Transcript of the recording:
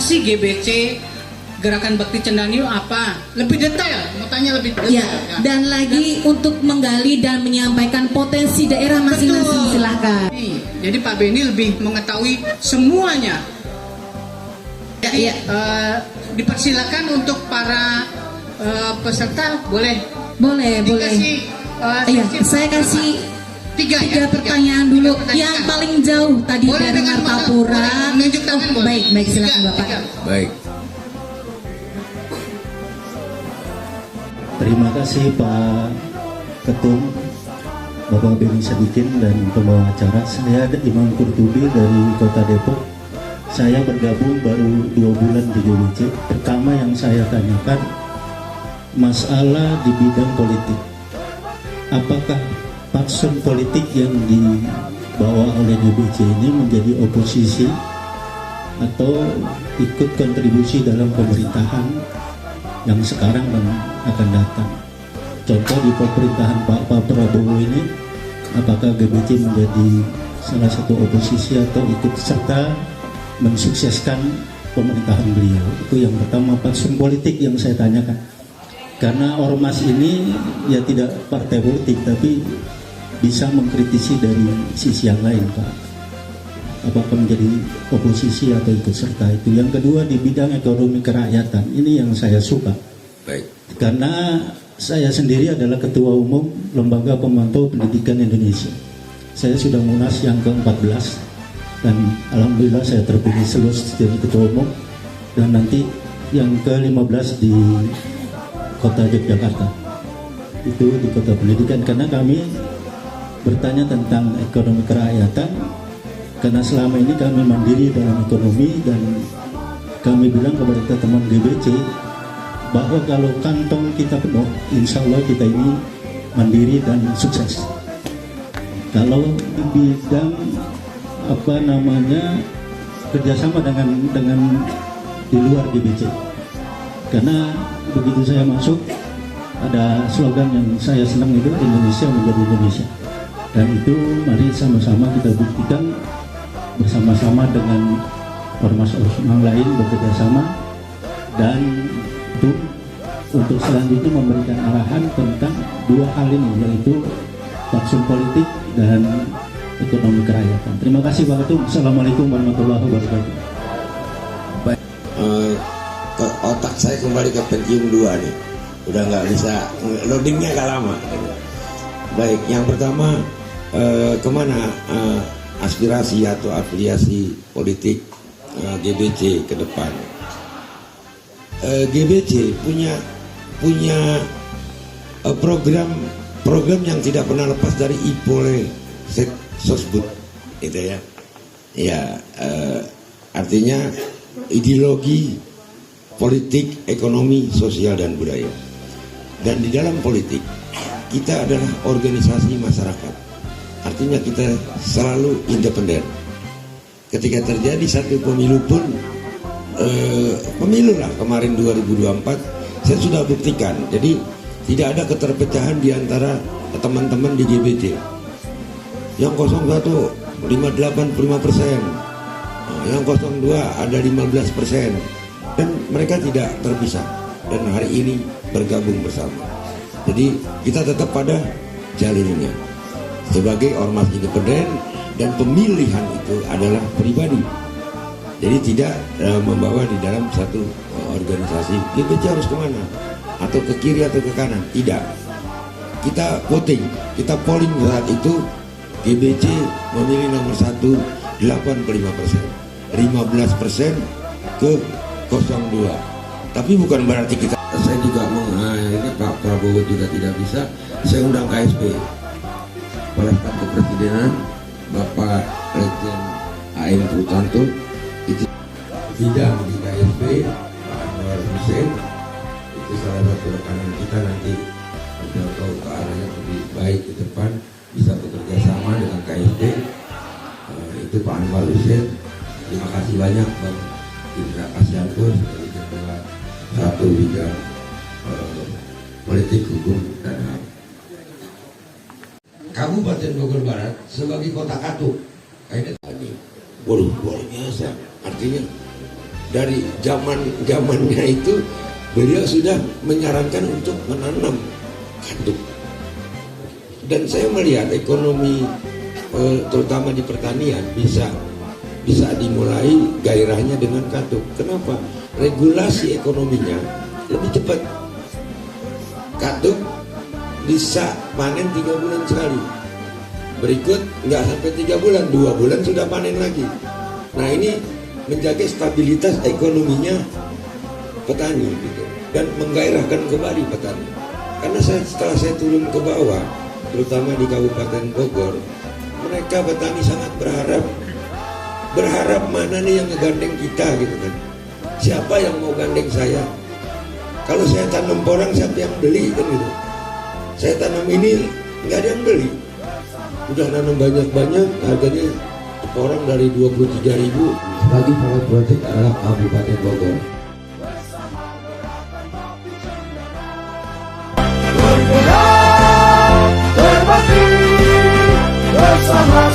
sih GBC Gerakan Bakti Cendaniu apa? Lebih detail, mau tanya lebih detail. Ya, dan lagi untuk menggali dan menyampaikan potensi daerah masing-masing, silahkan. Jadi Pak Beni lebih mengetahui semuanya. Ya. Dipersilakan untuk para peserta boleh. Dikasih, Iya, saya kasih tiga pertanyaan dulu. Yang paling jauh tadi boleh dari Martapura. Menunjuk tangan boleh. Baik, silakan Bapak. Baik. Terima kasih Pak Ketum, Bapak Beni Sadikin dan pembawa acara. Saya Imam Kurtubi dari Kota Depok. Saya bergabung baru 2 bulan di GBC. Pertama yang saya tanyakan, masalah di bidang politik. Apakah fatsun politik yang dibawa oleh GBC ini menjadi oposisi atau ikut kontribusi dalam pemerintahan yang sekarang dan akan datang? Contoh di pemerintahan Pak Prabowo ini, apakah GBC menjadi salah satu oposisi atau ikut serta mensukseskan pemerintahan beliau? Itu yang pertama, fatsun politik yang saya tanyakan. Karena ormas ini ya tidak partai politik, tapi bisa mengkritisi dari sisi yang lain, Pak. Apakah menjadi oposisi atau ikut serta itu. Yang kedua di bidang ekonomi kerakyatan, ini yang saya suka. Baik. Karena saya sendiri adalah Ketua Umum Lembaga Pemantau Pendidikan Indonesia. Saya sudah munas yang ke-14 dan alhamdulillah saya terpilih selus jadi Ketua Umum, dan nanti yang ke-15 di Kota Yogyakarta. Itu di Kota Pendidikan, karena kami bertanya tentang ekonomi kerakyatan. Karena selama ini kami mandiri dalam ekonomi, dan kami bilang kepada teman GBC bahwa kalau kantong kita penuh, insya Allah kita ini mandiri dan sukses. Kalau di bidang kerjasama dengan di luar GBC, karena begitu saya masuk ada slogan yang saya senang, itu Indonesia menjadi Indonesia, dan itu mari sama-sama kita buktikan bersama-sama dengan ormas-ormas lain bekerja sama, dan itu untuk selanjutnya memberikan arahan tentang 2 hal ini, yaitu fatsun politik dan ekonomi kerakyatan. Terima kasih Pak Ketum. Assalamualaikum warahmatullahi wabarakatuh. Baik. Ke otak saya kembali ke Pentium 2 nih. Udah nggak bisa, loadingnya agak lama. Baik, yang pertama kemana aspirasi atau afiliasi politik GBC ke depan? GBC punya program yang tidak pernah lepas dari IPOLE Sosbud, gitu ya. Ya, artinya ideologi politik, ekonomi, sosial dan budaya. Dan di dalam politik kita adalah organisasi masyarakat. Artinya kita selalu independen. Ketika terjadi satu pemilu pun, pemilu lah kemarin 2024, saya sudah buktikan. Jadi tidak ada keterpecahan di antara teman-teman di GBC. Yang 01 85%, yang 02 ada 15%, dan mereka tidak terpisah. Dan hari ini bergabung bersama. Jadi kita tetap pada jalurnya sebagai ormas independen, dan pemilihan itu adalah pribadi. Jadi tidak membawa di dalam satu organisasi GBC harus kemana, atau ke kiri atau ke kanan. Tidak. Kita voting, kita polling saat itu GBC memilih nomor 1 85%, 15% ke 02. Tapi bukan berarti kita. Saya juga ini Pak Prabowo juga tidak bisa. Saya undang KSP, Kepala Staf Kepresidenan, Bapak Legend A.M. Sutanto, itu bidang di KSP, Pak Anwar Hussein, itu salah satu rekanan kita. Nanti kita tahu ke arahnya lebih baik ke depan, bisa bekerja sama dengan KSP. Itu Pak Anwar Hussein. Terima kasih banyak Bang Indra Kasyanto sebagai ketua satu bidang politik, hukum, dan HAM. Kabupaten Bogor Barat sebagai kota Katu, ini waduh luar biasa. Artinya dari zamannya itu beliau sudah menyarankan untuk menanam katup. Dan saya melihat ekonomi terutama di pertanian bisa dimulai gairahnya dengan katup. Kenapa? Regulasi ekonominya lebih cepat. Katup bisa panen 3 bulan sekali. Berikut nggak sampai 3 bulan, 2 bulan sudah panen lagi. Nah ini menjaga stabilitas ekonominya petani gitu, dan menggairahkan kembali petani. Karena setelah saya turun ke bawah, terutama di Kabupaten Bogor, mereka petani sangat berharap mana nih yang ngegandeng kita gitu kan. Siapa yang mau gandeng saya? Kalau saya tanam porang siapa yang beli kan gitu. Saya tanam ini nggak ada yang beli. Udah nanam banyak-banyak, harganya orang dari 23.000. Bagi pilot project adalah Kabupaten Bogor. Bersama